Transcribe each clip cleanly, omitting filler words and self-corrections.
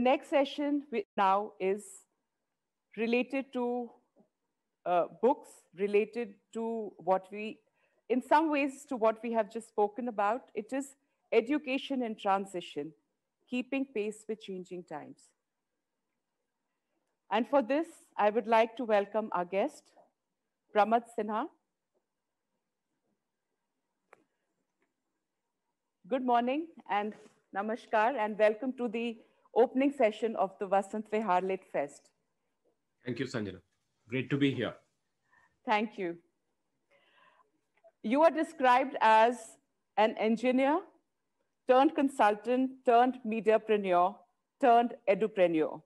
next session now is related to books, related to in some ways, to what we have just spoken about. It is education in transition, keeping pace with changing times. And for this, I would like to welcome our guest, Pramath Sinha. Good morning and namaskar, and welcome to the opening session of the Vasant Vihar Litfest. Thank you, Sanjana. Great to be here. Thank you. You are described as an engineer, turned consultant, turned mediapreneur, turned edupreneur,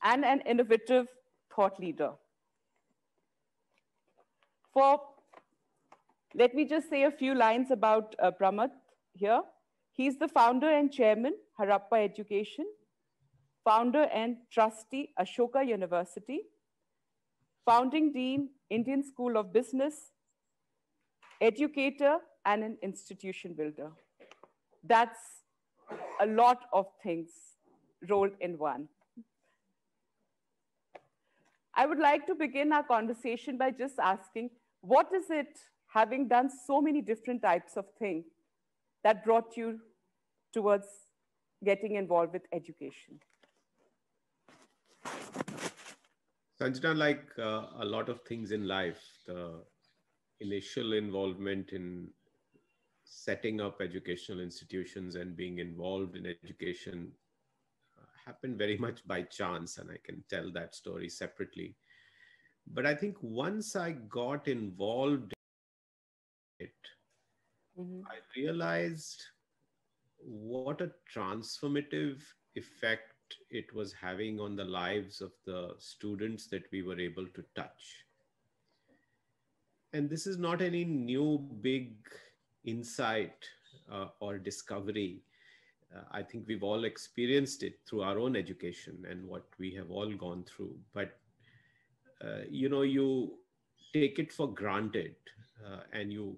and an innovative thought leader. Let me just say a few lines about Pramath here. He's the founder and chairman, Harappa Education, founder and trustee, Ashoka University, founding dean, Indian School of Business, educator, and an institution builder. That's a lot of things rolled in one. I would like to begin our conversation by just asking, what is it, having done so many different types of things, that brought you towards getting involved with education? Sanjana, like a lot of things in life, the initial involvement in setting up educational institutions and being involved in education happened very much by chance, and I can tell that story separately. But I think once I got involved in it, I realized what a transformative effect it was having on the lives of the students that we were able to touch. And this is not any new big insight or discovery. I think we've all experienced it through our own education and what we have all gone through. But, you take it for granted and you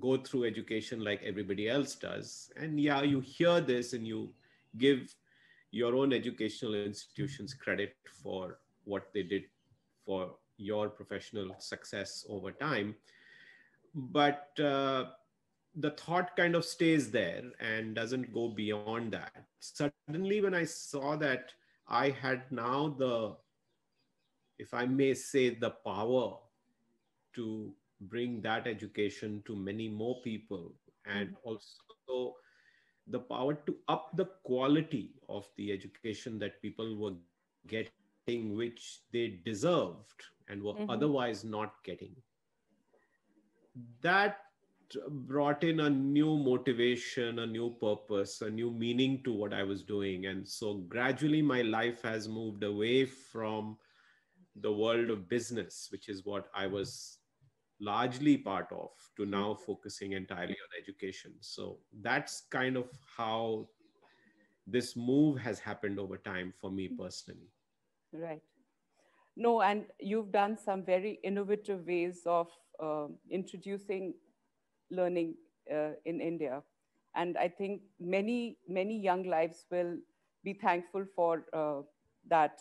go through education like everybody else does. And yeah, you hear this and you give your own educational institutions credit for what they did for your professional success over time. But the thought kind of stays there and doesn't go beyond that. Suddenly, when I saw that I had now if I may say, the power to bring that education to many more people, and also the power to up the quality of the education that people were getting, which they deserved and were otherwise not getting. That brought in a new motivation, a new purpose, a new meaning to what I was doing. And so gradually my life has moved away from the world of business, which is what I was largely part of, to now focusing entirely on education. So that's kind of how this move has happened over time for me personally. Right. No, and you've done some very innovative ways of introducing learning in India. And I think many young lives will be thankful for that.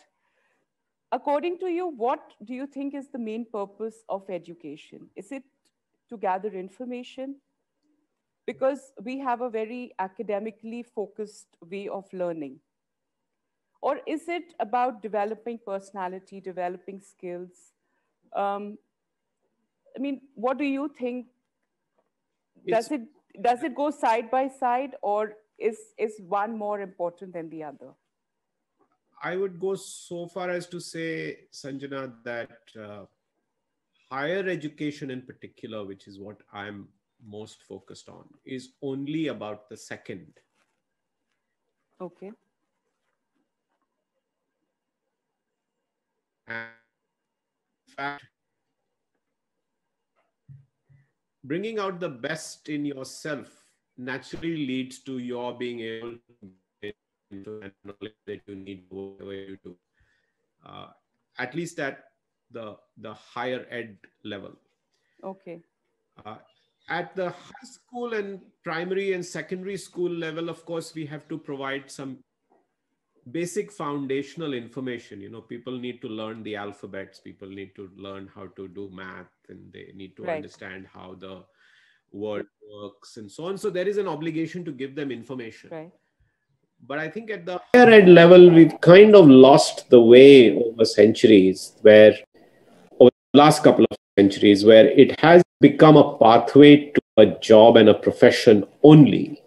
According to you, what do you think is the main purpose of education? Is it to gather information? Because we have a very academically focused way of learning. Or is it about developing personality, developing skills? I mean, what do you think? Does it go side by side, or is one more important than the other? I would go so far as to say, Sanjana, that higher education in particular, which is what I'm most focused on, is only about the second. Okay. And in fact, bringing out the best in yourself naturally leads to your being able to get into the knowledge that you need, whatever you do, at least at the higher ed level. Okay. At the high school and primary and secondary school level, of course, we have to provide some basic foundational information. People need to learn the alphabets, people need to learn how to do math, and they need to Right. understand how the world works and so on. So there is an obligation to give them information. Right. But I think at the higher ed level, we've kind of lost the way over centuries, where over the last couple of centuries, where it has become a pathway to a job and a profession only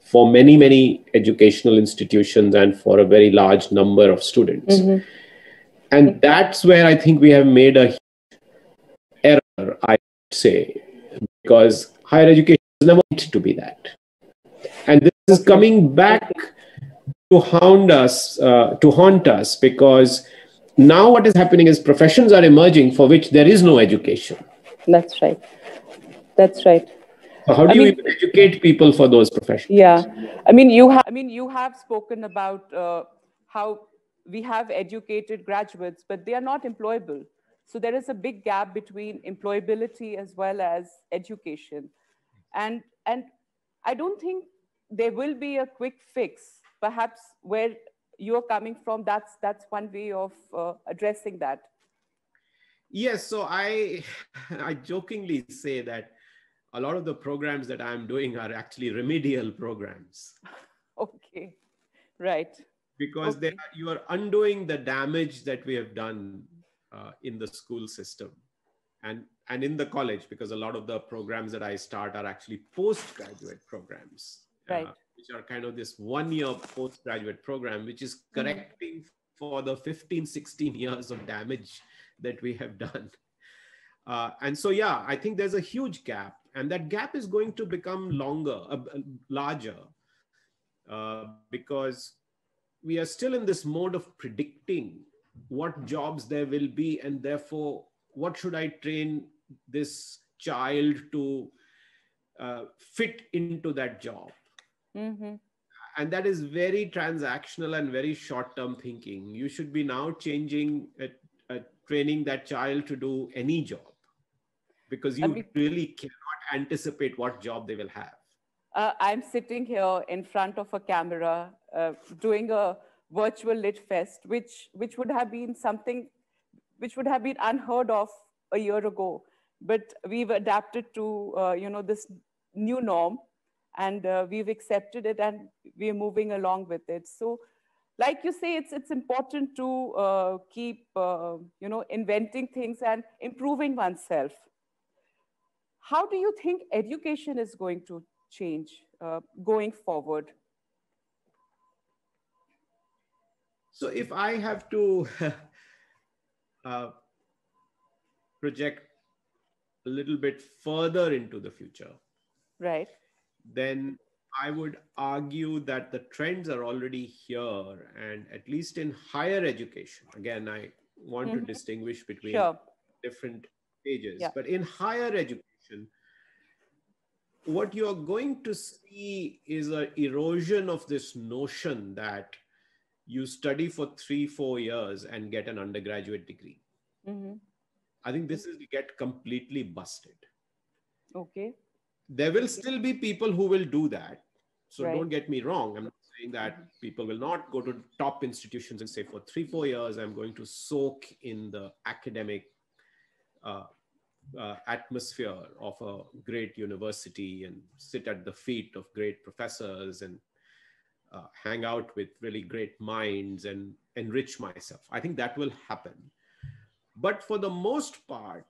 for many, many educational institutions and for a very large number of students. Mm-hmm. And that's where I think we have made a error, I would say, because higher education was never meant to be that. And this is coming back to haunt us, because now what is happening is professions are emerging for which there is no education. That's right. That's right. So how do you even educate people for those professions? Yeah, you have spoken about how we have educated graduates, but they are not employable. So there is a big gap between employability as well as education, and I don't think there will be a quick fix. Perhaps where you're coming from, that's one way of addressing that. Yes, so I I jokingly say that a lot of the programs that I'm doing are actually remedial programs. Okay, right. Because Okay. you are undoing the damage that we have done in the school system and in the college, because a lot of the programs that I start are actually postgraduate programs, Right. which are kind of this 1 year postgraduate program, which is correcting for the 15, 16 years of damage that we have done. And so, yeah, I think there's a huge gap, and that gap is going to become larger, because we are still in this mode of predicting what jobs there will be, and therefore, what should I train this child to fit into that job? Mm-hmm. And that is very transactional and very short-term thinking. You should be now training that child to do any job, because you really cannot anticipate what job they will have. I'm sitting here in front of a camera doing a virtual Litfest, which would have been something which would have been unheard of a year ago. But we've adapted to this new norm, and we've accepted it, and we're moving along with it. So, like you say, it's important to keep inventing things and improving oneself. How do you think education is going to change going forward? So if I have to uh, project a little bit further into the future, Right. then I would argue that the trends are already here, and at least in higher education. Again, I want to distinguish between Sure. different stages, Yeah. but in higher education, what you're going to see is an erosion of this notion that you study for 3-4 years and get an undergraduate degree. Mm-hmm. I think this is get completely busted. Okay. There will still be people who will do that. So Right. don't get me wrong. I'm not saying that people will not go to top institutions and say for 3-4 years, I'm going to soak in the academic uh, atmosphere of a great university and sit at the feet of great professors and hang out with really great minds and enrich myself. I think that will happen. But for the most part,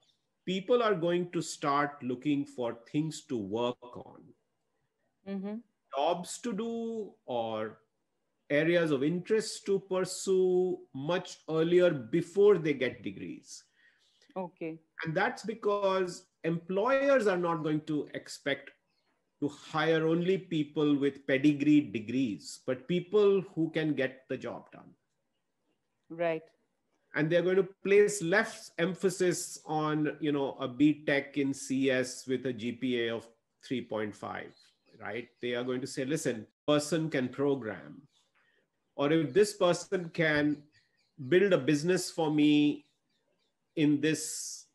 people are going to start looking for things to work on, Mm-hmm. jobs to do, or areas of interest to pursue much earlier before they get degrees. Okay. And that's because employers are not going to expect to hire only people with pedigree degrees, but people who can get the job done. Right. And they're going to place less emphasis on, a B.Tech in CS with a GPA of 3.5, right? They are going to say, listen, person can program. Or if this person can build a business for me in this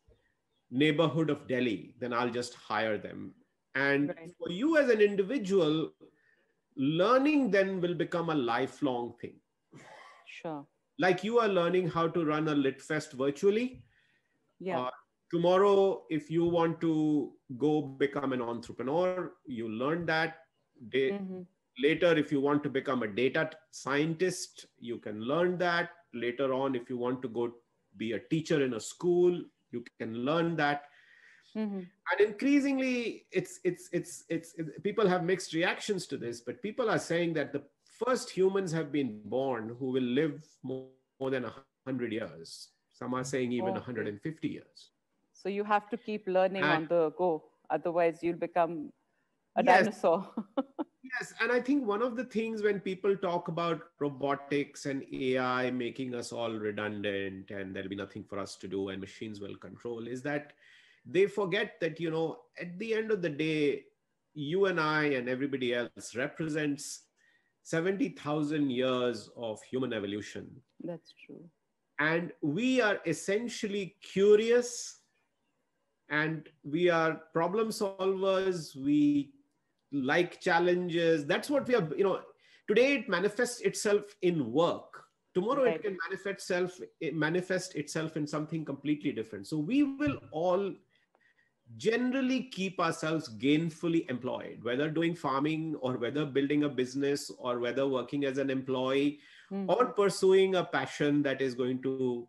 neighborhood of Delhi, then I'll just hire them. And Right. for you as an individual, learning then will become a lifelong thing. Sure. Like you are learning how to run a Litfest virtually. Yeah. Uh, Tomorrow, if you want to go become an entrepreneur, you learn that. Day, Mm-hmm. later, if you want to become a data scientist, you can learn that. Later on, if you want to go be a teacher in a school, you can learn that. Mm-hmm. And increasingly, people have mixed reactions to this, but people are saying that the first humans have been born who will live more than 100 years. Some are saying even Okay. 150 years. So you have to keep learning And on the go. Otherwise, you'll become a yes, dinosaur. yes. And I think one of the things when people talk about robotics and AI making us all redundant and there'll be nothing for us to do and machines will control is that they forget that, at the end of the day, you and I and everybody else represents 70,000 years of human evolution. That's true. And we are essentially curious and we are problem solvers. We like challenges. That's what we are, today it manifests itself in work. Tomorrow it Right. can manifest itself in something completely different. So we will all generally keep ourselves gainfully employed, whether doing farming or whether building a business or whether working as an employee or Mm-hmm. pursuing a passion that is going to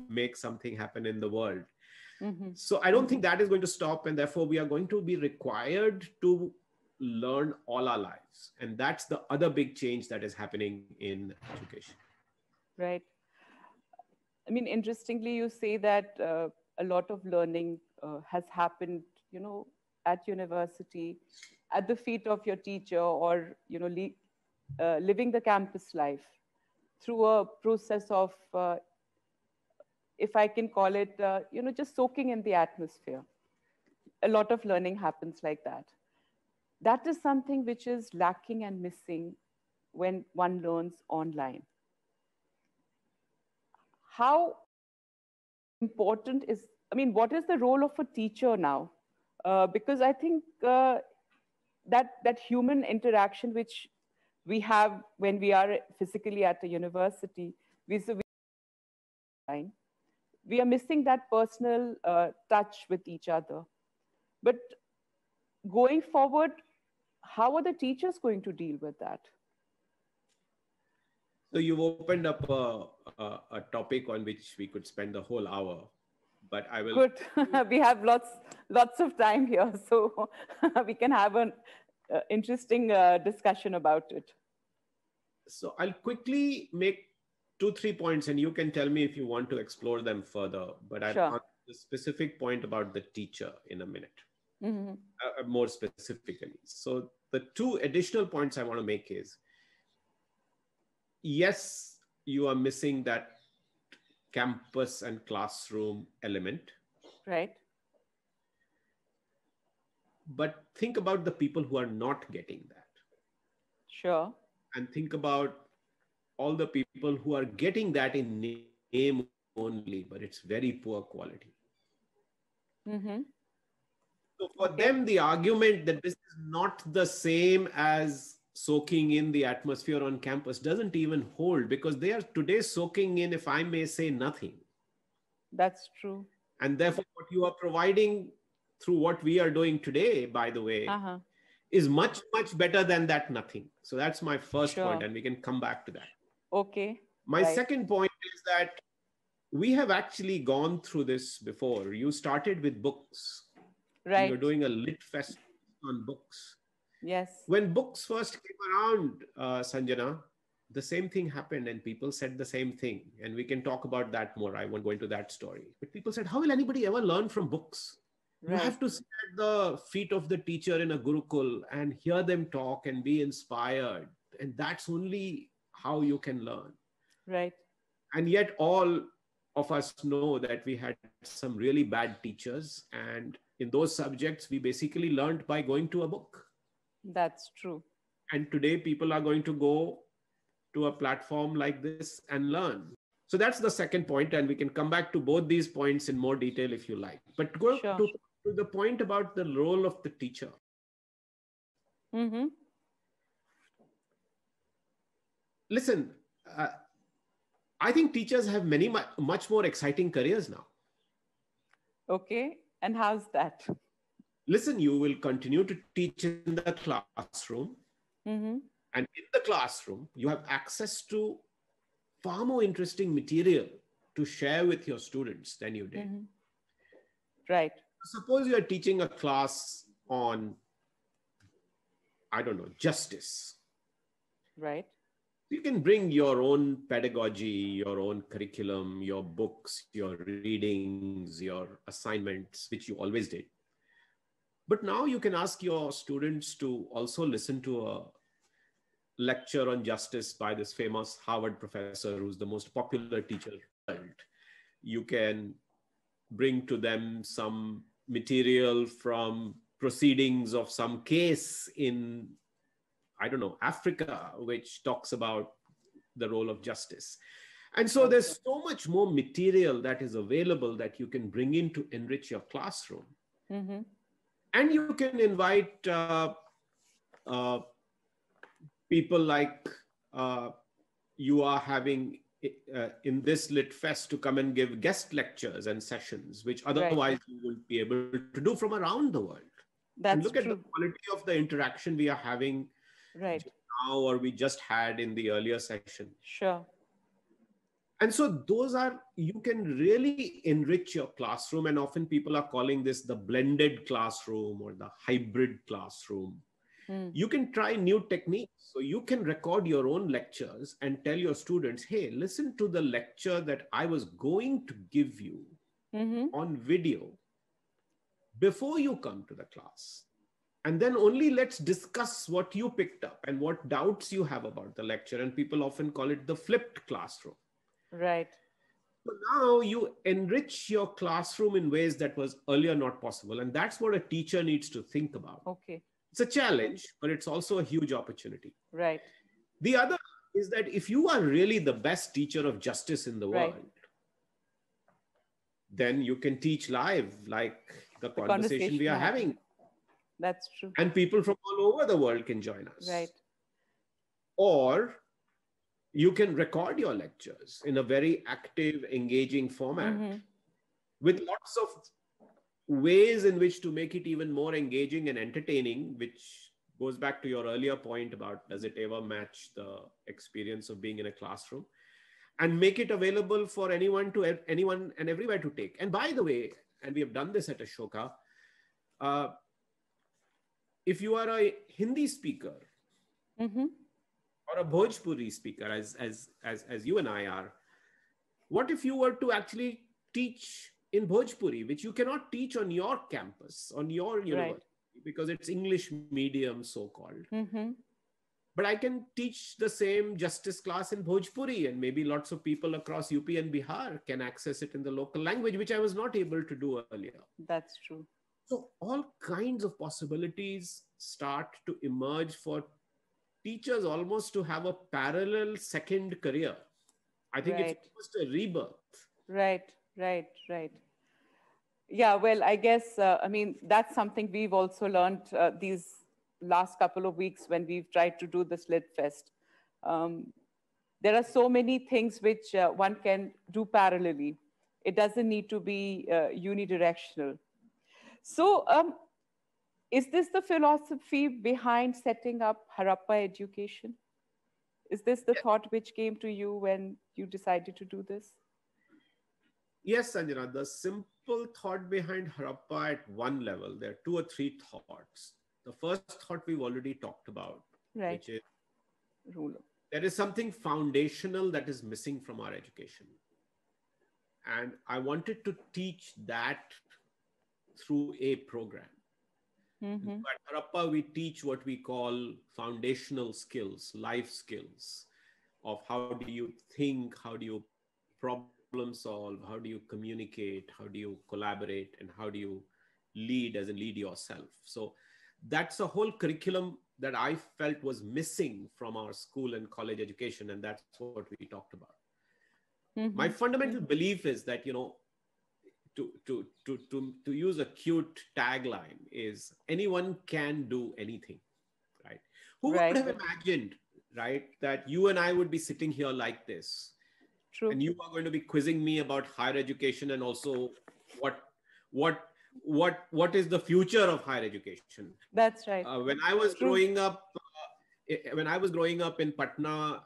make something happen in the world. Mm-hmm. So I don't think that is going to stop, and therefore we are going to be required to learn all our lives. And that's the other big change that is happening in education. Right. I mean, interestingly, you say that a lot of learning has happened, at university, at the feet of your teacher, or living the campus life through a process of, if I can call it, just soaking in the atmosphere. A lot of learning happens like that. That is something which is lacking and missing when one learns online. How important is, I mean, what is the role of a teacher now? Because I think that human interaction which we have when we are physically at a university, vis-a-vis online, we are missing that personal touch with each other. But going forward, how are the teachers going to deal with that? So you've opened up a topic on which we could spend the whole hour, but I will. Good. We have lots of time here, so we can have an interesting discussion about it. So I'll quickly make 2, 3 points, and you can tell me if you want to explore them further. But I'll Sure. answer the specific point about the teacher in a minute, Hmm. more specifically. So the two additional points I want to make is yes, you are missing that campus and classroom element. Right. But think about the people who are not getting that. Sure. And think about all the people who are getting that in name only, but it's very poor quality. Hmm. So for them, the Okay. argument that this is not the same as soaking in the atmosphere on campus doesn't even hold because they are today soaking in, if I may say, nothing. That's true. And therefore, what you are providing through what we are doing today, by the way, Uh-huh. is much, much better than that nothing. So that's my first point, Sure. and we can come back to that. Okay. My Right. second point is that we have actually gone through this before. You started with books. You're Right. doing a lit fest on books. Yes. When books first came around, Sanjana, the same thing happened and people said the same thing. And we can talk about that more. I won't go into that story. But people said, how will anybody ever learn from books? You Right. have to sit at the feet of the teacher in a gurukul and hear them talk and be inspired. And that's only how you can learn. Right. And yet all of us know that we had some really bad teachers, and in those subjects we basically learned by going to a book. That's true. And today people are going to go to a platform like this and learn. So that's the second point, and we can come back to both these points in more detail if you like. But go Sure. to to the point about the role of the teacher. Mm-hmm. Listen, uh, I think teachers have much more exciting careers now. Okay. And how's that? Listen, you will continue to teach in the classroom, Mm-hmm. and in the classroom, you have access to far more interesting material to share with your students than you did. Mm-hmm. Right. Suppose you are teaching a class on, I don't know, justice. Right. You can bring your own pedagogy, your own curriculum, your books, your readings, your assignments, which you always did. But now you can ask your students to also listen to a lecture on justice by this famous Harvard professor who's the most popular teacher in the world. You can bring to them some material from proceedings of some case in, I don't know, Africa, which talks about the role of justice. And so Okay. there's so much more material that is available that you can bring in to enrich your classroom. Mm-hmm. And you can invite uh, people like you are having in this Litfest to come and give guest lectures and sessions, which Right. otherwise you wouldn't be able to do from around the world. And look That's at the true. quality of the interaction we are having Right. just now, or we just had in the earlier session. Sure. And so those are, you can really enrich your classroom. And often people are calling this the blended classroom or the hybrid classroom. Mm. You can try new techniques. So you can record your own lectures and tell your students, hey, listen to the lecture that I was going to give you Mm-hmm. on video before you come to the class. And then only let's discuss what you picked up and what doubts you have about the lecture. And people often call it the flipped classroom. Right. So now you enrich your classroom in ways that was earlier not possible. And that's what a teacher needs to think about. Okay. It's a challenge, but it's also a huge opportunity. Right. The other is that if you are really the best teacher of justice in the Right. world, then you can teach live, like the The conversation we conversation are happened. having. That's true. And people from all over the world can join us. Right. Or you can record your lectures in a very active, engaging format Mm-hmm. with lots of ways in which to make it even more engaging and entertaining, which goes back to your earlier point about does it ever match the experience of being in a classroom, and make it available for anyone and everywhere to take. And by the way, and we have done this at Ashoka, uh, if you are a Hindi speaker Mm-hmm. or a Bhojpuri speaker, as you and I are, what if you were to actually teach in Bhojpuri, which you cannot teach on your campus, on your Right. university, because it's English medium, so called. Mm-hmm. But I can teach the same justice class in Bhojpuri, and maybe lots of people across UP and Bihar can access it in the local language, which I was not able to do earlier. That's true. So all kinds of possibilities start to emerge for teachers almost to have a parallel second career. I think it's Right. almost a rebirth. Right. Right. Right. Yeah, well, I guess, I mean, that's something we've also learned these last couple of weeks when we've tried to do this Lit Fest. Um, there are so many things which one can do parallelly. It doesn't need to be unidirectional. So, is this the philosophy behind setting up Harappa education? Is this the thought which came to you when you decided to do this? Yes, Sanjana, the simple thought behind Harappa at one level, there are two or three thoughts. The first thought we've already talked about, Right. which is Ruler. there is something foundational that is missing from our education. And I wanted to teach that through a program. And Mm-hmm. so at Harappa, we teach what we call foundational skills, life skills of how do you think, how do you problem solve, how do you communicate, how do you collaborate, and how do you lead, as in lead yourself. So that's a whole curriculum that I felt was missing from our school and college education. And that's what we talked about. My Mm-hmm. fundamental belief is that, to use a cute tagline is anyone can do anything, right? Who would Right. have imagined, right, that you and I would be sitting here like this, True. and you are going to be quizzing me about higher education and also what what what is the future of higher education. That's right. When I was True. growing up, when I was growing up in Patna,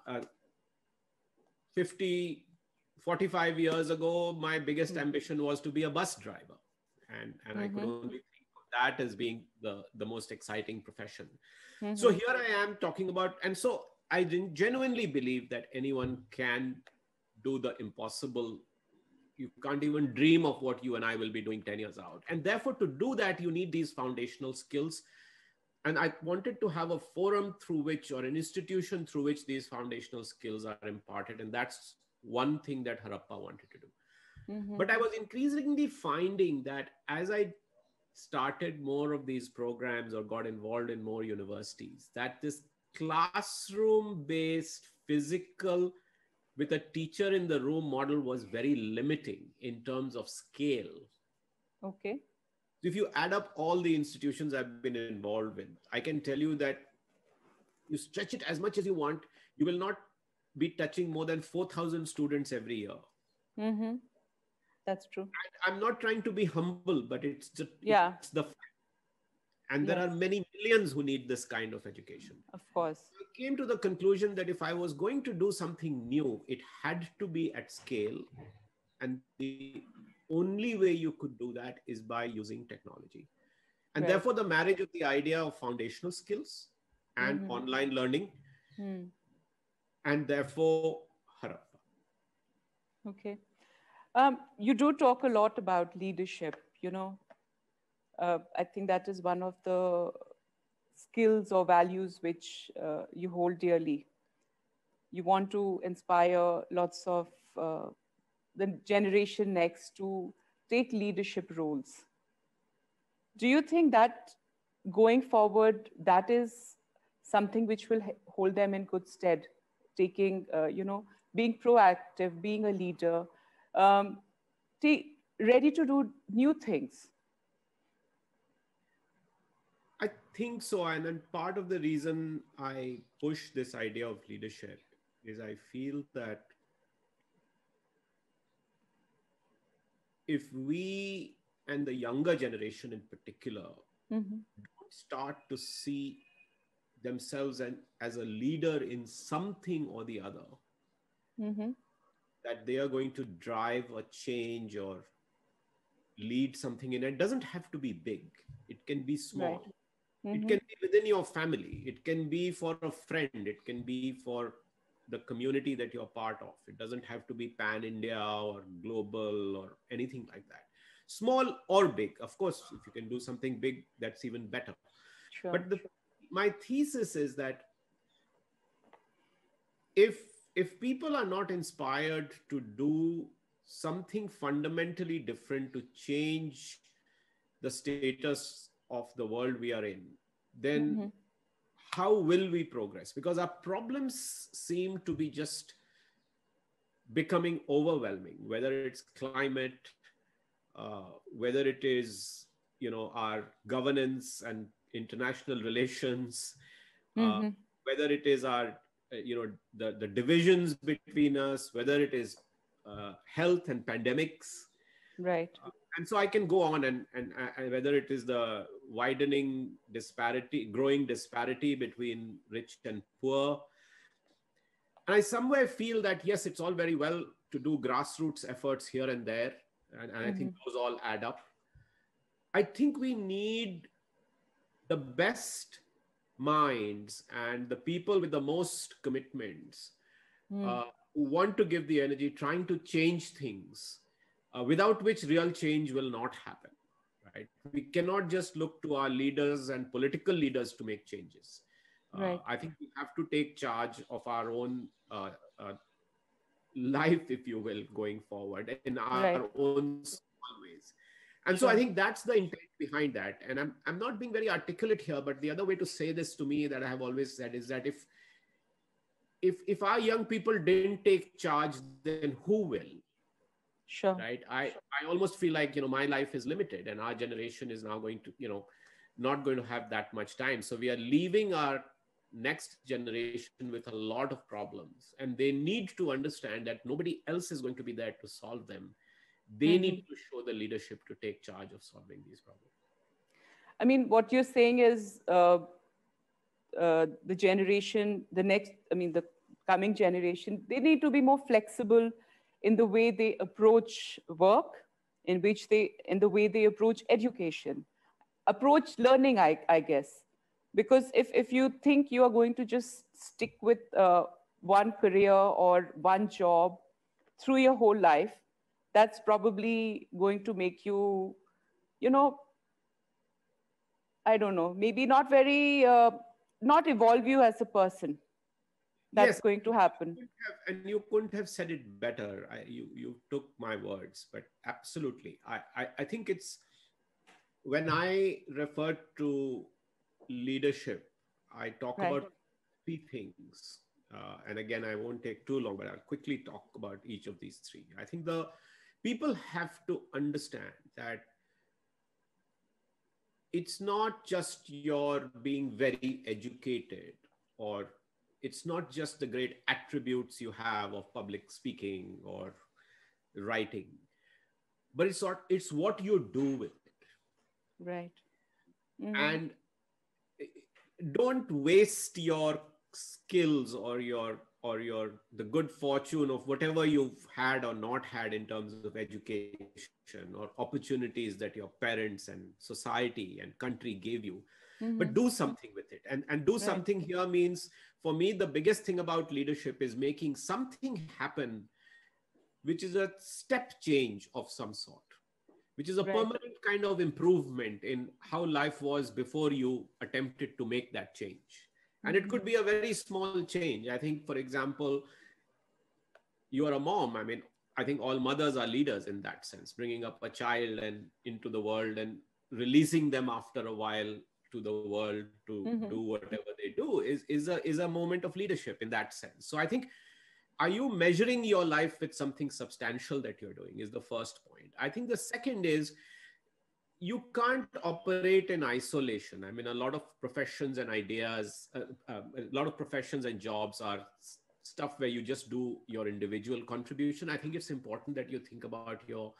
50, 45 years ago, my biggest ambition was to be a bus driver. And I could Mm-hmm. only think of that as being the most exciting profession. So Mm-hmm. here I am talking about, and so I genuinely believe that anyone can do the impossible. You can't even dream of what you and I will be doing 10 years out. And therefore, to do that, you need these foundational skills. And I wanted to have a forum through which, or an institution through which, these foundational skills are imparted. And that's one thing that Harappa wanted to do. Mm-hmm. But I was increasingly finding that as I started more of these programs or got involved in more universities, that this classroom based physical with a teacher in the room model was very limiting in terms of scale. Okay. If you add up all the institutions I've been involved with, I can tell you that you stretch it as much as you want, you will not be touching more than 4,000 students every year. Mm-hmm. That's true. I'm not trying to be humble, but it's Yeah. the fact. And there are Yes. many millions who need this kind of education. Of course. I came to the conclusion that if I was going to do something new, it had to be at scale. And the only way you could do that is by using technology. And Right. therefore, the marriage of the idea of foundational skills and Mm-hmm. online learning, Hmm. and therefore, Harappa. Okay. You do talk a lot about leadership, you know. I think that is one of the skills or values which you hold dearly. You want to inspire lots of the generation next to take leadership roles. Do you think that going forward, that is something which will hold them in good stead, taking, being proactive, being a leader, um, ready to do new things? I think so. And then part of the reason I push this idea of leadership is I feel that if we, and the younger generation in particular, Mm-hmm. don't start to see themselves as a leader in something or the other, Mm-hmm. that they are going to drive a change or lead something in, it doesn't have to be big. It can be Right. small. It Mm-hmm. can be within your family. It can be for a friend. It can be for the community that you're part of. It doesn't have to be pan India or global or anything like that. Small or big. Of course, if you can do something big, that's even better. Sure. But my thesis is that if if people are not inspired to do something fundamentally different to change the status of the world we are in, then Mm-hmm. how will we progress? Because our problems seem to be just becoming overwhelming, whether it's climate, whether it is, our governance and international relations, uh, Mm-hmm. whether it is our, the divisions between us, whether it is health and pandemics. Right. And so I can go on, and whether it is the widening disparity, growing disparity between rich and poor. And I somewhere feel that, yes, it's all very well to do grassroots efforts here and there. And I Mm-hmm. think those all add up. I think we need the best minds and the people with the most commitments, Mm. uh, who want to give the energy, trying to change things, without which real change will not happen. Right? We cannot just look to our leaders and political leaders to make changes. Right. I think we have to take charge of our own uh, life, if you will, going forward in our Right. own small ways. And so I think Sure. that's the intent behind that. And I'm not being very articulate here, but the other way to say this to me that I have always said is that if our young people didn't take charge, then who will? Sure. right? I almost feel like, my life is limited and our generation is now going to, not going to have that much time. So we are leaving our next generation with a lot of problems, and they need to understand that nobody else is going to be there to solve them. They Hmm. need to show the leadership to take charge of solving these problems. I mean, what you're saying is the generation, the next, I mean, the coming generation, they need to be more flexible in the way they approach work, in the way they approach education, approach learning, I guess. Because if you think you are going to just stick with one career or one job through your whole life, that's probably going to make you, you know, I don't know, maybe not very, not evolve you as a person. That's Yes, going to happen. and you couldn't have said it better. You took my words, but absolutely. I think it's when I refer to leadership, I talk Right. about three things. And again, I won't take too long, but I'll quickly talk about each of these three. I think the people have to understand that it's not just your being very educated, or it's not just the great attributes you have of public speaking or writing, but it's what you do with it. Right. Hmm. And don't waste your skills or your the good fortune of whatever you've had or not had in terms of education or opportunities that your parents and society and country gave you, but do Hmm. something with it. And do Right. something here means, for me, the biggest thing about leadership is making something happen which is a step change of some sort, which is a Right. permanent kind of improvement in how life was before you attempted to make that change. And it Hmm. could be a very small change. I think, for example, you are a mom. I mean, I think all mothers are leaders in that sense, bringing up a child and into the world and releasing them after a while to the world to do Hmm. whatever they do is a moment of leadership in that sense. So I think, are you measuring your life with something substantial that you're doing, is the first point. I think the second is, you can't operate in isolation. I mean, a lot of professions and ideas, a lot of professions and jobs are stuff where you just do your individual contribution. I think it's important that you think about your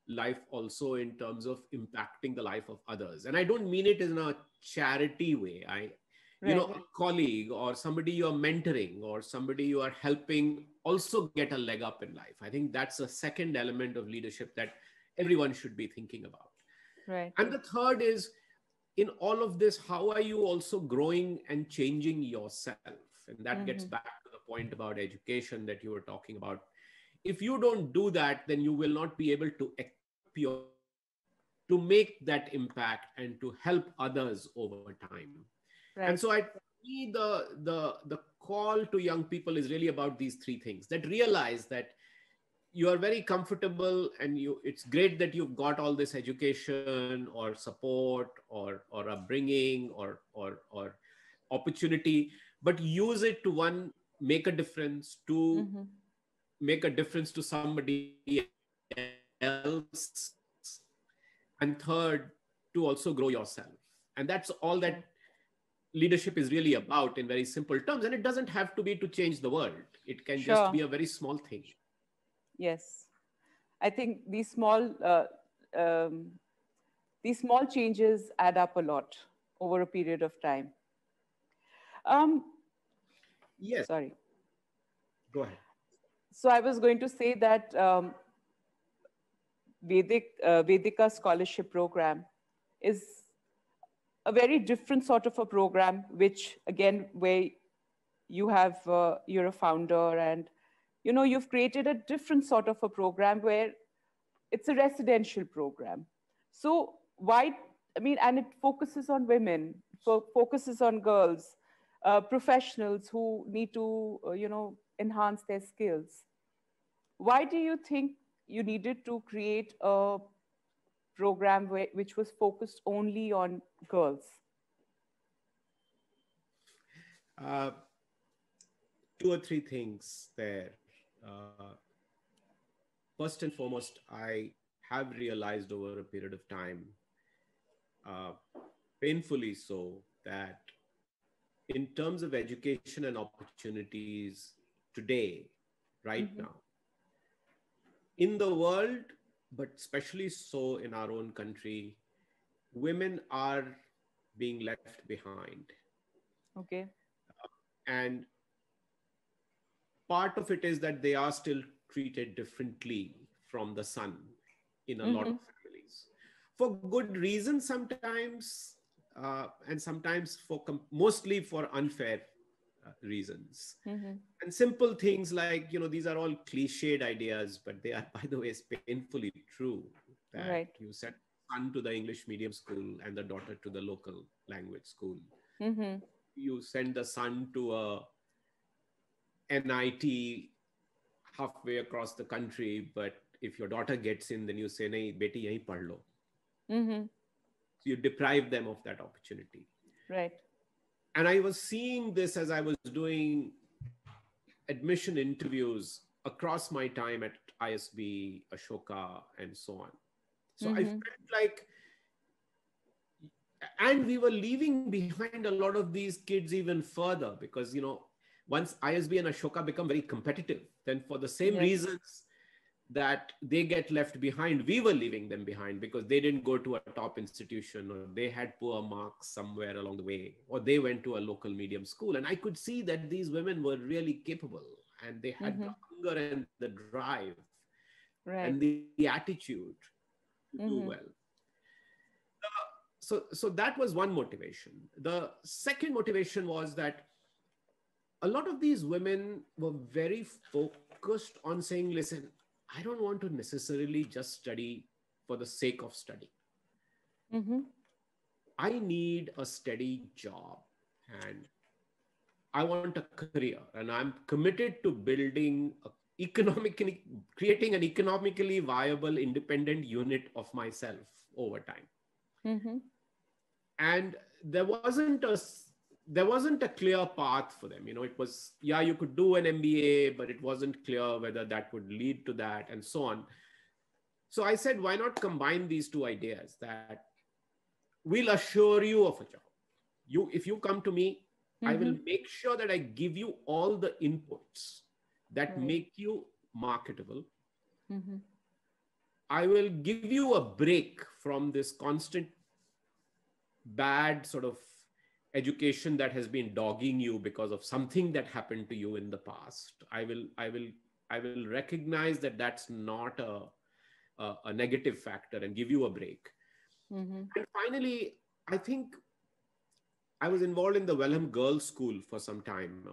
life also in terms of impacting the life of others. And I don't mean it in a charity way. Right. A colleague or somebody you're mentoring or somebody you are helping also get a leg up in life. I think that's a second element of leadership that everyone should be thinking about. Right. And the third is, in all of this, how are you also growing and changing yourself? And that gets Hmm. back to the point about education that you were talking about. If you don't do that, then you will not be able to equip yourself to make that impact and to help others over time. And Right. so I see the call to young people is really about these three things, that realize that you are very comfortable and it's great that you've got all this education or support or upbringing or opportunity, but use it to, one, make a difference, two, Hmm. make a difference to somebody else, and third, to also grow yourself. And that's all that Right. leadership is really about in very simple terms. And it doesn't have to be to change the world, it can just be a Sure. very small thing. Yes. I think um, these small changes add up a lot over a period of time. Um, Yes, Sorry. go ahead. So I was going to say that Vedika scholarship program is a very different sort of a program, which again, where you're a founder, and you've created a different sort of a program where it's a residential program. So why? I mean, and it focuses on women, focuses on girls, professionals who need to enhance their skills. Why do you think you needed to create a program which was focused only on girls? uh, Two or three things there. uh, first and foremost, I have realized over a period of time, uh, painfully so, that in terms of education and opportunities today, right Mm-hmm. now, in the world, but especially so in our own country, women are being left behind. Okay. And part of it is that they are still treated differently from the son in a lot Mm-hmm. of families. For good reasons sometimes, and sometimes mostly for unfair reasons. Mm-hmm. And simple things like, these are all cliched ideas, but they are, by the way, painfully true, that Right. you send son to the English medium school and the daughter to the local language school. Mm-hmm. You send the son to a NIT halfway across the country, but if your daughter gets in, then you say, "Nahi, beti yahi pad lo." Mm-hmm. So you deprive them of that opportunity. Right. And I was seeing this as I was doing admission interviews across my time at ISB, Ashoka, and so on. So I Mm-hmm. felt like, and we were leaving behind a lot of these kids even further because, once ISB and Ashoka become very competitive, then for the same Yes. reasons that they get left behind, we were leaving them behind because they didn't go to a top institution, or they had poor marks somewhere along the way, or they went to a local medium school. And I could see that these women were really capable, and they had the Mm-hmm. hunger and the drive and Right. the attitude to do well. Mm-hmm. So that was one motivation. The second motivation was that a lot of these women were very focused on saying, listen, I don't want to necessarily just study for the sake of study. Mm-hmm. I need a steady job, and I want a career, and I'm committed to building economically, creating an economically viable independent unit of myself over time. Mm-hmm. And there wasn't a clear path for them. It was, yeah, you could do an MBA, but it wasn't clear whether that would lead to that, and so on. So I said, why not combine these two ideas, that we'll assure you of a job. If you come to me, I will Mm-hmm. make sure that I give you all the inputs that Right. make you marketable. Mm-hmm. I will give you a break from this constant bad sort of education that has been dogging you because of something that happened to you in the past. I will recognize that that's not a negative factor and give you a break. Mm-hmm. And finally, I think I was involved in the Welham Girls School for some time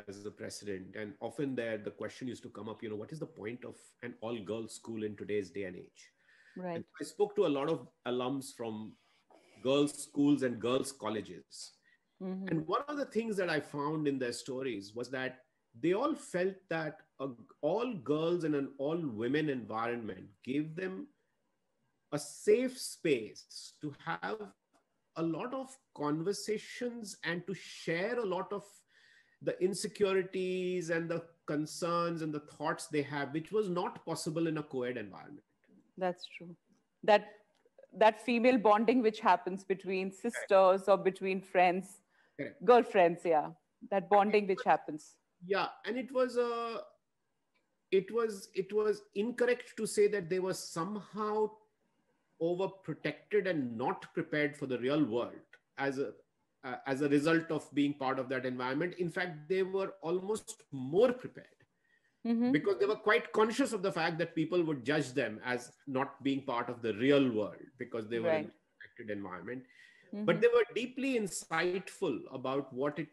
as a president. And often there, the question used to come up, what is the point of an all girls school in today's day and age? And Right. I spoke to a lot of alums from girls' schools and girls' colleges. Mm-hmm. And one of the things that I found in their stories was that they all felt that all girls in an all women environment gave them a safe space to have a lot of conversations and to share a lot of the insecurities and the concerns and the thoughts they have, which was not possible in a co-ed environment. That's true. That that female bonding which happens between Correct. sisters or between friends, Correct. girlfriends, yeah. That bonding which happens. Yeah, and it was incorrect to say that they were somehow overprotected and not prepared for the real world as a result of being part of that environment. In fact, they were almost more prepared Mm-hmm. because they were quite conscious of the fact that people would judge them as not being part of the real world because they were in Right. a protected environment. But Mm-hmm. they were deeply insightful about what it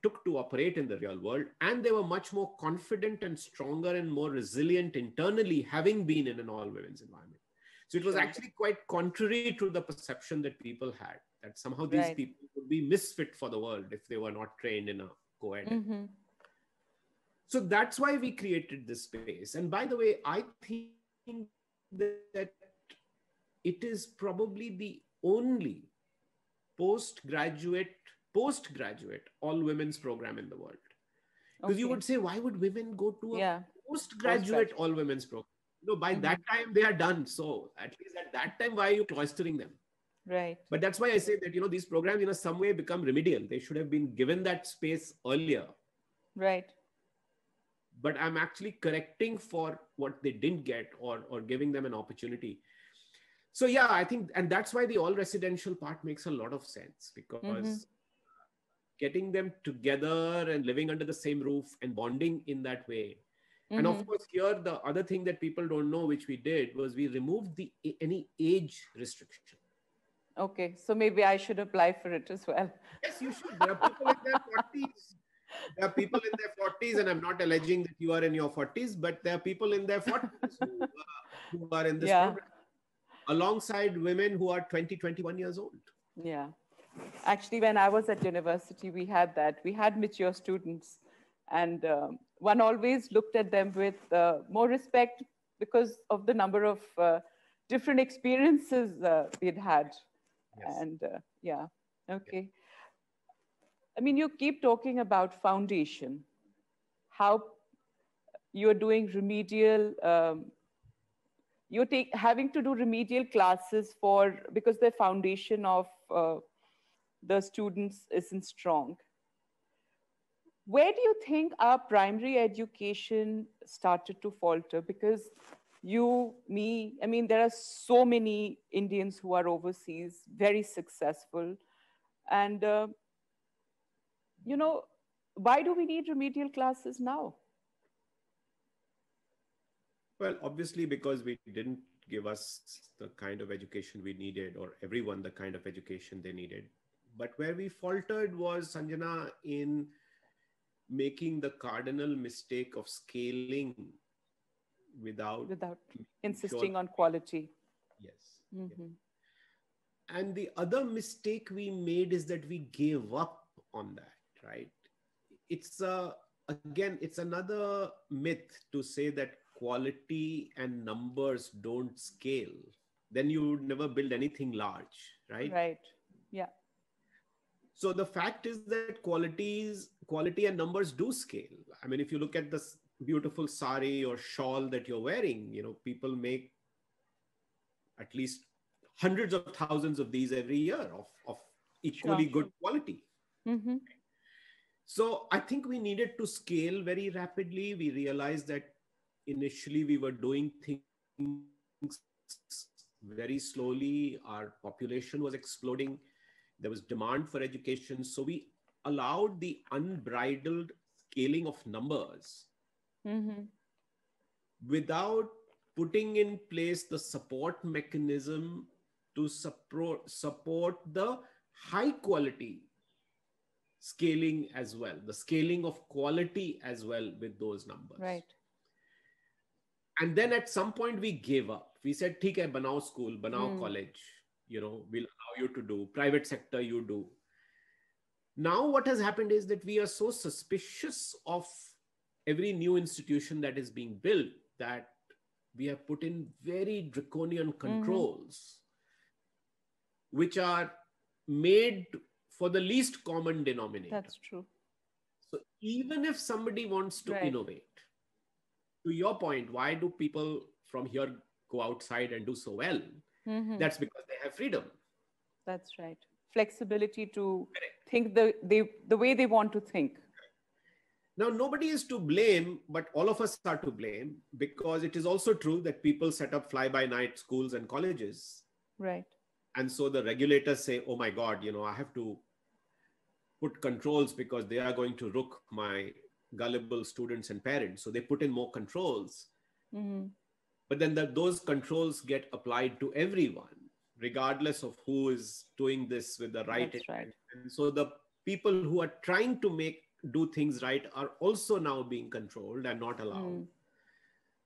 took to operate in the real world, and they were much more confident and stronger and more resilient internally, having been in an all women's environment. So it was Sure. actually quite contrary to the perception that people had, that somehow these Right. people would be misfit for the world if they were not trained in a co-ed. Mm-hmm. So that's why we created this space. And by the way, I think that it is probably the only postgraduate postgraduate all women's program in the world. Because you would Okay. say, why would women go to a Yeah. postgraduate Postgraduate. all women's program? No, by that Hmm. time they are done. So at least at that time, why are you cloistering them? Right. But that's why I say that, these programs in a some way become remedial. They should have been given that space earlier. Right. But I'm actually correcting for what they didn't get, or giving them an opportunity. So yeah, I think, and that's why the all residential part makes a lot of sense, because Hmm. getting them together and living under the same roof and bonding in that way. And of Hmm. course, here the other thing that people don't know, which we did, was we removed the any age restriction. Okay. So maybe I should apply for it as well. Yes, you should. There are people in their 40s. There are people in their 40s, and I'm not alleging that you are in your 40s, but there are people in their 40s who are in this Yeah. program, alongside women who are 20, 21 years old. Yeah. Actually, when I was at university, we had that. We had mature students, and one always looked at them with more respect because of the number of different experiences we'd had. Yes. And yeah, Yeah. okay. I mean, you keep talking about foundation, how you're doing remedial. You're having to do remedial classes for because the foundation of the students isn't strong. Where do you think our primary education started to falter? Because you, me, I mean, there are so many Indians who are overseas, very successful. And, you know, why do we need remedial classes now? Well, obviously, because we didn't give us the kind of education we needed, or everyone the kind of education they needed. But where we faltered was, Sanjana, in making the cardinal mistake of scaling without Without making sure insisting that on quality? yes. Yeah. Hmm. And the other mistake we made is that we gave up on that, right? It's again, it's another myth to say that quality and numbers don't scale. Then you would never build anything large, right? Right. Yeah. So the fact is that quality and numbers do scale. I mean, if you look at this beautiful sari or shawl that you're wearing, people make at least hundreds of thousands of these every year, of equally Sure. good quality. Hmm. So I think we needed to scale very rapidly. We realized that initially we were doing things very slowly. Our population was exploding. There was demand for education. So we allowed the unbridled scaling of numbers Hmm. without putting in place the support mechanism to support the high quality scaling as well, the scaling of quality as well with those numbers. Right. And then at some point we gave up. We said, "ठीक है, banao school, banao Mm. college, we'll allow you to do private sector, you do." Now what has happened is that we are so suspicious of every new institution that is being built that we have put in very draconian Hmm. controls, which are made for the least common denominator. That's true. So even if somebody wants to Right. innovate, to your point, why do people from here go outside and do so well? Hmm. That's because they have freedom. That's right. Flexibility to Correct. think the way they want to think. Now, nobody is to blame, but all of us are to blame, because it is also true that people set up fly by night schools and colleges. Right. And so the regulators say, "Oh my God, I have to put controls because they are going to rook my gullible students and parents." So they put in more controls. Hmm. But then those controls get applied to everyone, regardless of who is doing this with the right That's right. intent. And so the people who are trying to do things right are also now being controlled and not allowed. Mm.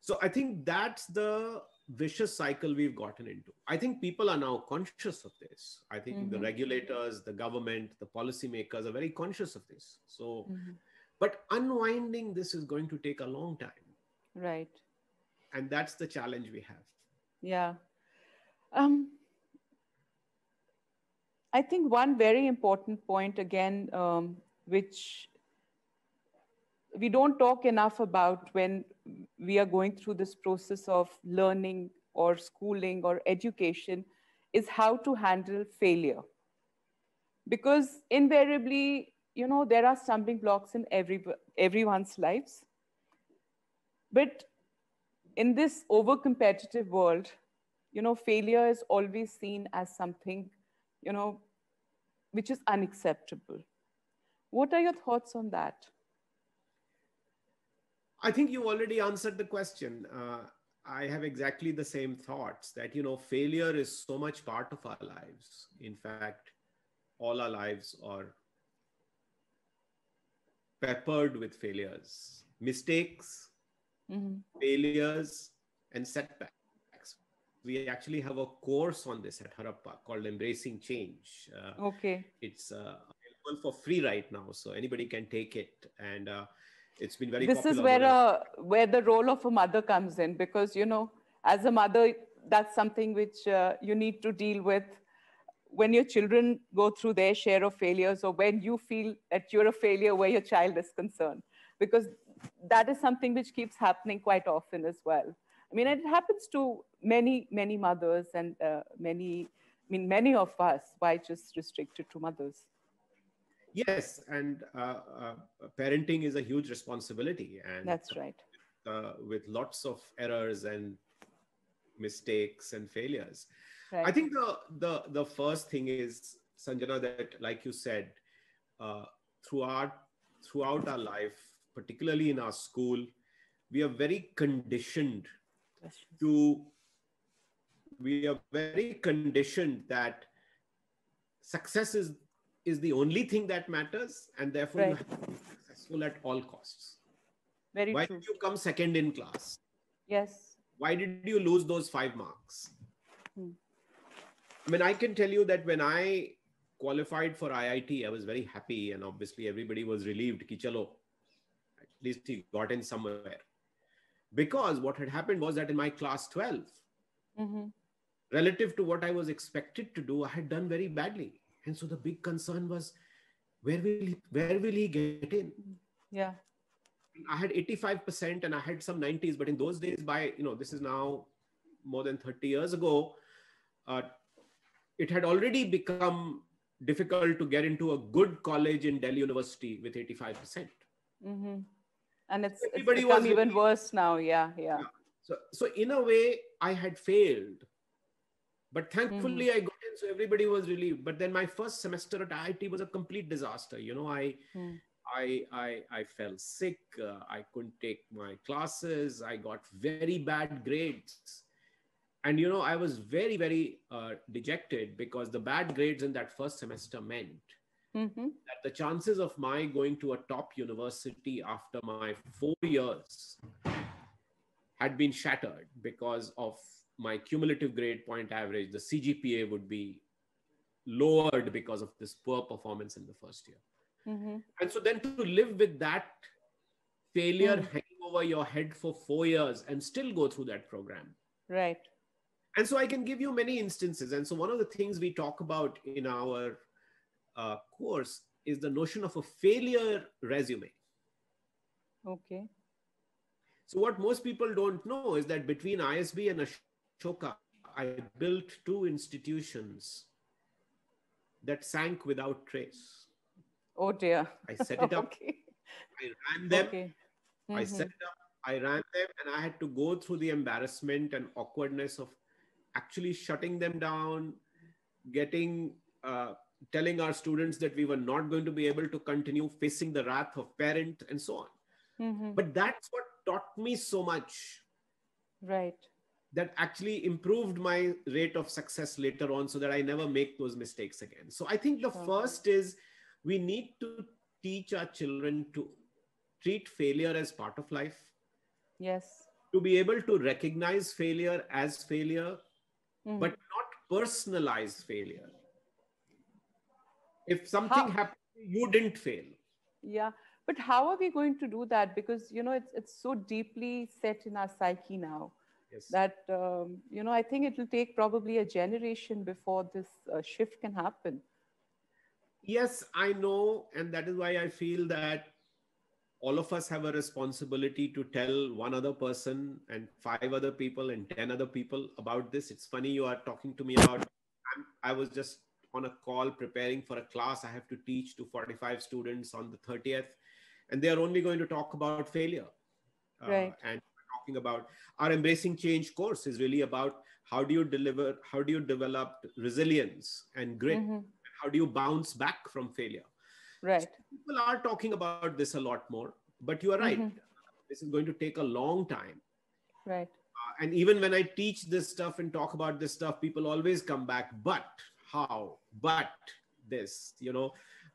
So I think that's the vicious cycle we've gotten into. I think people are now conscious of this. I think the Hmm. regulators, the government, the policymakers are very conscious of this. So, Hmm. but unwinding this is going to take a long time. Right. And that's the challenge we have. Yeah. Um, I think one very important point again, which we don't talk enough about when we are going through this process of learning or schooling or education is how to handle failure. Because invariably, there are stumbling blocks in everyone's lives. But in this over competitive world, failure is always seen as something, you know, which is unacceptable. What are your thoughts on that? I think you already answered the question. I have exactly the same thoughts that, failure is so much part of our lives. In fact, all our lives are peppered with failures, mistakes, failures, and setbacks. We actually have a course on this at Harappa called Embracing Change. Okay. It's available for free right now, so anybody can take it. And it's been very This is popular. where the role of a mother comes in, because as a mother, that's something which you need to deal with when your children go through their share of failures, or when you feel that you're a failure where your child is concerned, because that is something which keeps happening quite often as well. I mean, it happens to many mothers, and many of us. Why just restricted to mothers? Yes, and parenting is a huge responsibility, and That's right. with lots of errors and mistakes and failures. I Right. think the first thing is, Sanjana, that like you said, uh, throughout throughout our life, particularly in our school, we are very conditioned Questions. to we are very conditioned that success is the only thing that matters, and therefore you Right. have to be successful at all costs. Very Why true. did you come second in class? Yes. Why did you lose those 5 marks? Hmm. I mean, I can tell you that when I qualified for IIT, I was very happy, and obviously everybody was relieved ki chalo, at least he got in somewhere. Because what had happened was that in my class 12, Mm-hmm. relative to what I was expected to do, I had done very badly. And so the big concern was, where will he get in? Yeah. I had 85% and I had some 90s, but in those days, this is now more than 30 years ago, uh, it had already become difficult to get into a good college in Delhi University with 85%. Mm-hmm. And it's Everybody become was even really, worse now. Yeah. Yeah. yeah. So in a way, I had failed, but thankfully Mm-hmm. I got in, so everybody was relieved. But then my first semester at IIT was a complete disaster. Mm. I fell sick. I couldn't take my classes. I got very bad grades. And, I was very, very dejected because the bad grades in that first semester meant Mm-hmm. that the chances of my going to a top university after my 4 years had been shattered because of my cumulative grade point average. The CGPA would be lowered because of this poor performance in the first year. Mm-hmm. And so then to live with that failure Mm. hanging over your head for 4 years and still go through that program. Right. And so I can give you many instances. And so one of the things we talk about in our course is the notion of a failure resume. Okay. So what most people don't know is that between ISB and Ashoka, I built 2 institutions that sank without trace. Oh dear. I set it up, Okay. I ran them, Okay. I set Mm-hmm. it up, I ran them, and I had to go through the embarrassment and awkwardness of actually shutting them down, getting telling our students that we were not going to be able to continue, facing the wrath of parent, and so on. Mm-hmm. But that's what taught me so much, Right. that actually improved my rate of success later on, so that I never make those mistakes again. So I think the Sure. first is we need to teach our children to treat failure as part of life, Yes. to be able to recognize failure as failure, but Mm. not personalize failure. If something How? happened, you didn't fail. Yeah. But how are we going to do that? Because it's so deeply set in our psyche now Yes. that I think it will take probably a generation before this shift can happen. Yes, I know. And that is why I feel that all of us have a responsibility to tell one other person and five other people and 10 other people about this. It's funny you are talking to me about, I was just on a call preparing for a class I have to teach to 45 students on the 30th, and they are only going to talk about failure. Right. And talking about our Embracing Change course is really about how do you deliver, how do you develop resilience and grit, Mm-hmm. and how do you bounce back from failure. So Right. people are talking about this a lot more, but you are right. Mm-hmm. This is going to take a long time. Right. And even when I teach this stuff and talk about this stuff, people always come back, but how, but this,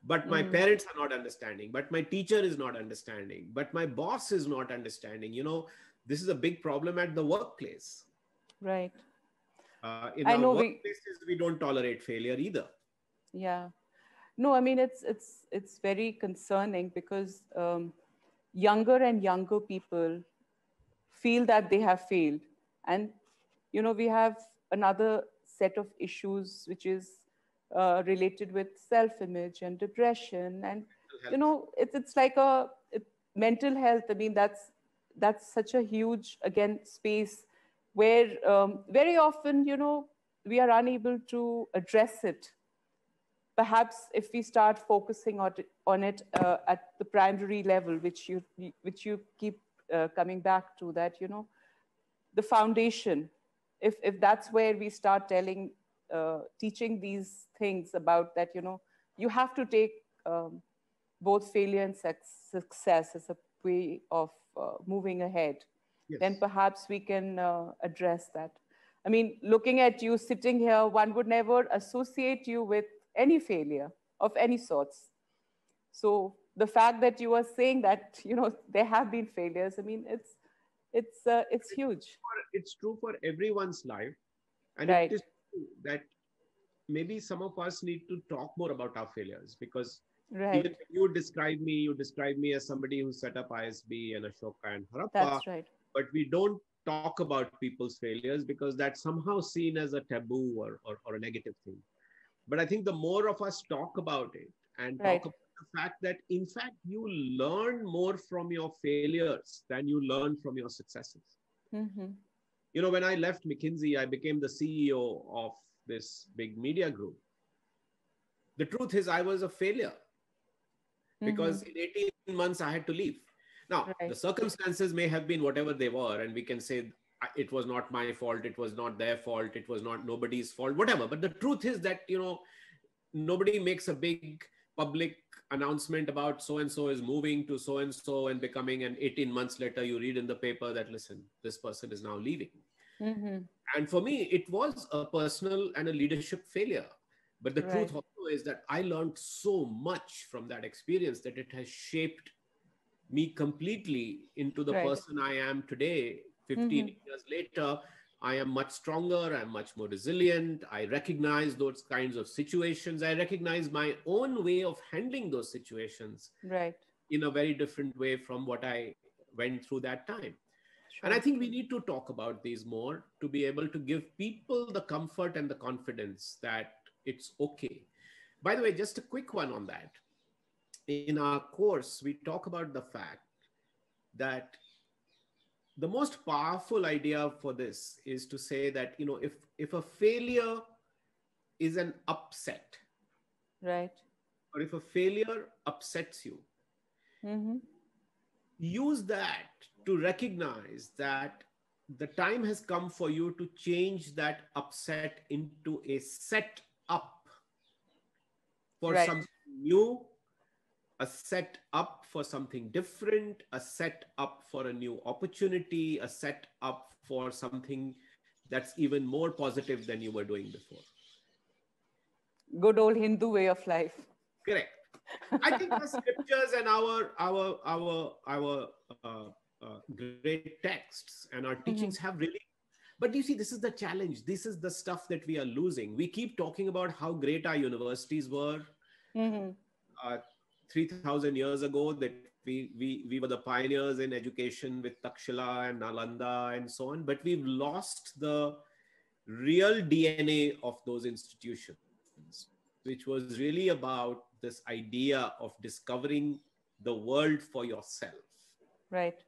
but my Mm. parents are not understanding, but my teacher is not understanding, but my boss is not understanding. This is a big problem at the workplace. Right. In I our know workplaces, we don't tolerate failure either. yeah. No, I mean it's very concerning because younger and younger people feel that they have failed, and we have another set of issues which is related with self-image and depression, and Mental health. it's like mental health. I mean that's such a huge again space where very often we are unable to address it. Perhaps if we start focusing on it at the primary level, which you keep coming back to, that the foundation, if that's where we start teaching these things about that, you have to take both failure and success as a way of moving ahead, then Yes. perhaps we can address that. I mean, looking at you sitting here, one would never associate you with any failure of any sorts. So the fact that you are saying that there have been failures, I mean, it's huge. It's true for everyone's life. And it is Right. true that maybe some of us need to talk more about our failures, because even Right. when you describe me as somebody who set up ISB and Ashoka and Harappa, That's right. but we don't talk about people's failures because that's somehow seen as a taboo or a negative thing. But I think the more of us talk about it and talk Right. about the fact that, in fact, you learn more from your failures than you learn from your successes. Mm-hmm. When I left McKinsey, I became the CEO of this big media group. The truth is, I was a failure Mm-hmm. because in 18 months I had to leave. Now, the Right. circumstances may have been whatever they were, and we can say it was not my fault, it was not their fault, it was not nobody's fault, whatever. But the truth is that, nobody makes a big public announcement about so and so is moving to so and becoming, and 18 months later, you read in the paper that, listen, this person is now leaving. Mm-hmm. And for me, it was a personal and a leadership failure. But the truth Right. also is that I learned so much from that experience that it has shaped me completely into the Right. person I am today. 15 Mm-hmm. years later, I am much stronger, I'm much more resilient. I recognize those kinds of situations. I recognize my own way of handling those situations Right. in a very different way from what I went through that time. And I Sure. think we need to talk about these more to be able to give people the comfort and the confidence that it's okay. By the way, just a quick one on that. In our course, we talk about the fact that the most powerful idea for this is to say that, if a failure is an upset, Right. or if a failure upsets you, Mm-hmm. use that to recognize that the time has come for you to change that upset into a set up for Right. something new, a set up for something different, a set up for a new opportunity, a set up for something that's even more positive than you were doing before. Good old Hindu way of life. Correct. I think our scriptures and our great texts and our teachings Mm-hmm. have really. But you see, this is the challenge. This is the stuff that we are losing. We keep talking about how great our universities were Mm-hmm. uh, 3,000 years ago, that we were the pioneers in education with Takshila and Nalanda and so on. But we've lost the real DNA of those institutions, which was really about this idea of discovering the world for yourself Right.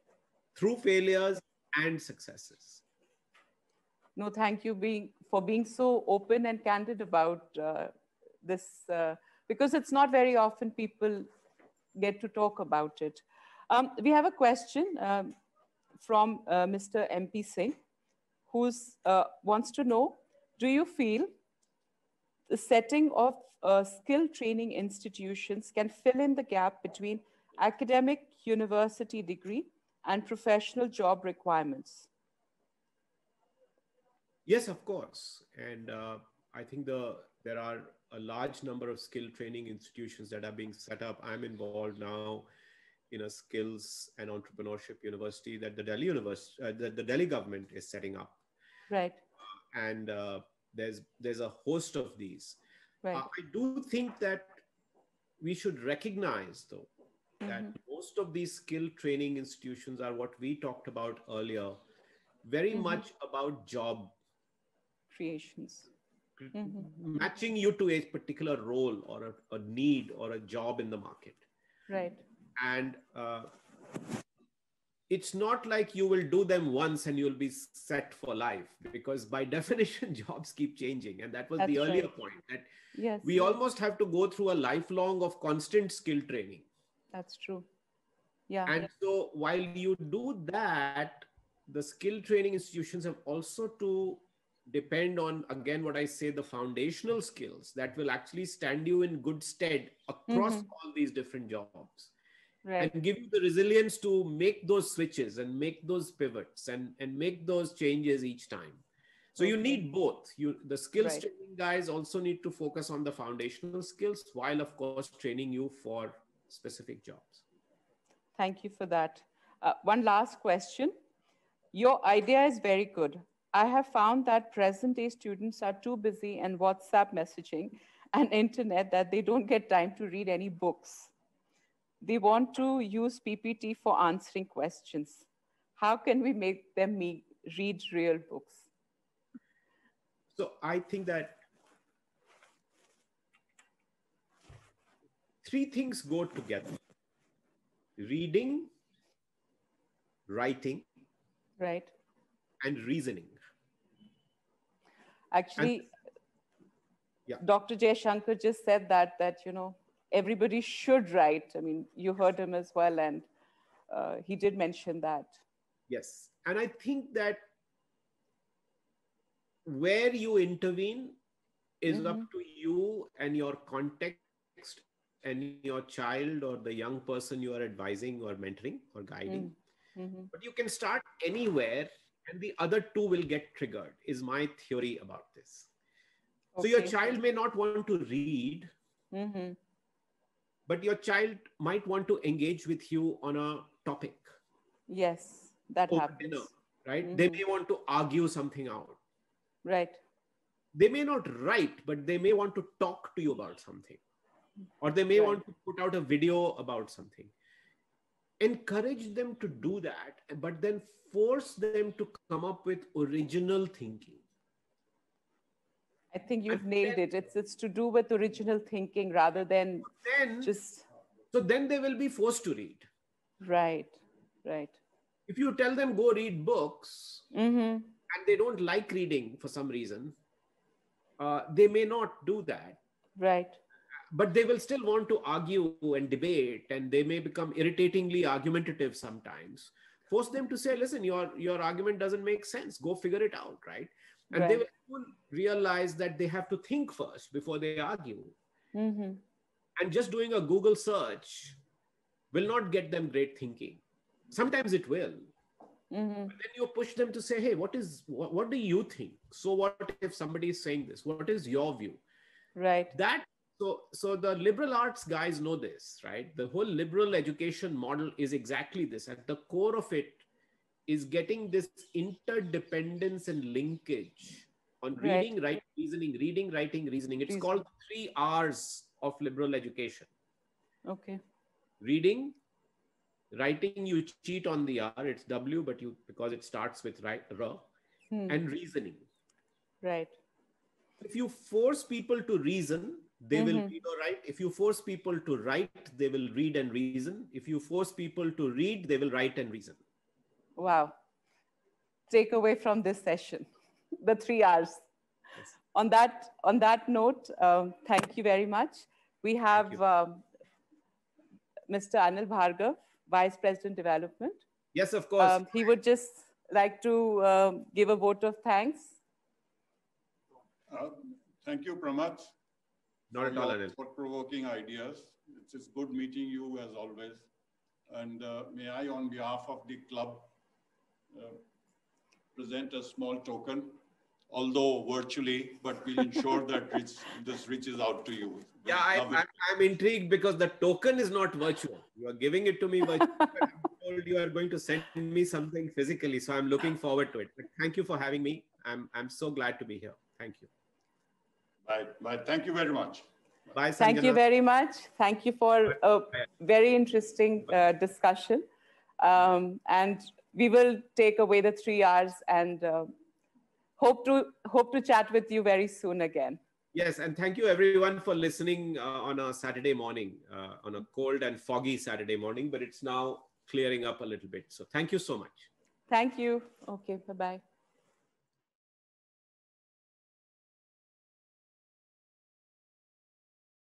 through failures and successes. No, thank you for being so open and candid about this, because it's not very often people get to talk about it. We have a question from Mr. MP Singh, who wants to know, do you feel the setting of skill training institutions can fill in the gap between academic university degree and professional job requirements? Yes, of course. And I think there are a large number of skill training institutions that are being set up. I'm involved now in a skills and entrepreneurship university that the Delhi government is setting up. Right, And there's a host of these. right. I do think that we should recognize, though, that Mm-hmm. most of these skill training institutions are what we talked about earlier, very Mm-hmm. much about job Creations. Mm-hmm. matching you to a particular role or a need or a job in the market. Right. And it's not like you will do them once and you'll be set for life, because by definition, jobs keep changing. And that was the That's earlier right. point, that Yes, we almost have to go through a lifelong of constant skill training. that's true. Yeah. And so while you do that, the skill training institutions have also to depend on, again, what I say, the foundational skills that will actually stand you in good stead across Mm-hmm. all these different jobs, Right. and give you the resilience to make those switches and make those pivots and make those changes each time. So you Okay. need both. The skills Right. training guys also need to focus on the foundational skills, while of course training you for specific jobs. Thank you for that. One last question. Your idea is very good. I have found that present day students are too busy in WhatsApp messaging and internet that they don't get time to read any books. They want to use PPT for answering questions. How can we make them read real books? So I think that three things go together: reading, writing, Right. and reasoning. And Actually, yeah, Dr. Jay Shankar just said that everybody should write. I mean, you heard him as well, and he did mention that. yes. And I think that where you intervene is up Mm-hmm. to you and your context and your child or the young person you are advising or mentoring or guiding. But Mm-hmm. you can start anywhere, and the other two will get triggered, is my theory about this. So your Okay. child may not want to read, Mm-hmm. but your child might want to engage with you on a topic Yes, that over dinner, happens. right? They Mm-hmm. may want to argue something out. Right. They may not write, but they may want to talk to you about something, or they may Right. want to put out a video about something. Encourage them to do that, but then force them to come up with original thinking. I think And you've nailed it. It's to do with original thinking rather than then, just so then they will be forced to read. right. Right. If you tell them go read books Mm-hmm. and they don't like reading for some reason, they may not do that, Right. but they will still want to argue and debate, and they may become irritatingly argumentative sometimes. Force them to say, listen, your argument doesn't make sense, go figure it out, right? And they Right. will soon realize that they have to think first before they argue. Mm-hmm. And just doing a Google search will not get them great thinking. Sometimes it will, Mm-hmm. but then you push them to say, hey, what do you think? So what if somebody is saying this? What is your view? Right. That so the liberal arts guys know this, right? The whole liberal education model is exactly this. At the core of it is getting this interdependence and linkage on Right. reading, writing, reasoning, reading, writing, reasoning. It's Reason. called 3 R's of liberal education: Okay. reading, writing, you cheat on the R, it's W, but you, because it starts with R, Hmm. and reasoning. Right. If you force people to reason, they will read or write. If you force people to write, they will read and reason. If you force people to read, they will write and reason. Wow. Takeaway from this session, the 3 R's. Yes. On that note, thank you very much. We have Mr. Anil Bhargav, Vice President Development. Yes, of course. He would just like to give a vote of thanks. Thank you, Pramath. Not at all, Anil. For provoking ideas. It's good meeting you as always. And may I, on behalf of the club, present a small token, although virtually, but we'll ensure that this reaches out to you. Yeah, I'm intrigued because the token is not virtual. You are giving it to me virtually, but I'm told you are going to send me something physically. So I'm looking forward to it. But thank you for having me. I'm so glad to be here. Thank you. Bye. Thank you very much. Bye, Sanjana. Thank you very much. Thank you for a very interesting discussion. And we will take away the 3 R's and hope to chat with you very soon again. Yes, and thank you everyone for listening on a Saturday morning, on a cold and foggy Saturday morning, but it's now clearing up a little bit. So thank you so much. Thank you. Okay, bye-bye.